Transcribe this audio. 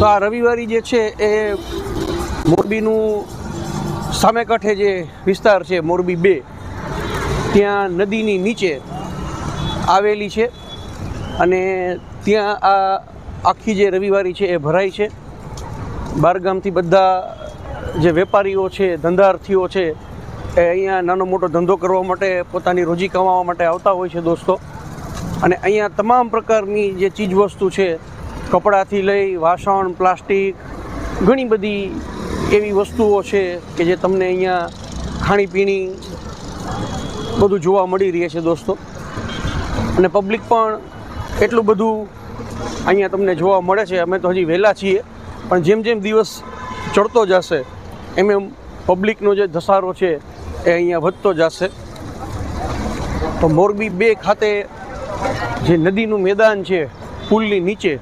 તો આ રવિવારી જે છે એ મોરબીનું સામે કાંઠે જે વિસ્તાર છે મોરબી 2 ત્યાં નદીની નીચે આવેલી છે અને ત્યાં આ આખી જે રવિવારી છે એ ભરાય છે. બહારગામથી બધા જે વેપારીઓ છે, ધંધાર્થીઓ છે, એ અહીંયા નાનો મોટો ધંધો કરવા માટે, પોતાની રોજી કમાવા માટે આવતા હોય છે દોસ્તો. અને અહીંયા તમામ પ્રકારની જે ચીજવસ્તુ છે, કપડાથી લઈ વાસણ, પ્લાસ્ટિક, ઘણી બધી એવી વસ્તુઓ છે કે જે તમને અહીંયા ખાણીપીણી બધું જોવા મળી રહે છે દોસ્તો. અને પબ્લિક પણ એટલું બધું અહીંયા તમને જોવા મળે છે. અમે તો હજી વહેલા છીએ, પણ જેમ જેમ દિવસ ચડતો જશે એમ એમ પબ્લિકનો જે ધસારો છે એ અહીંયા વધતો જશે. તો મોરબી 2 ખાતે જે નદીનું મેદાન છે પુલની નીચે,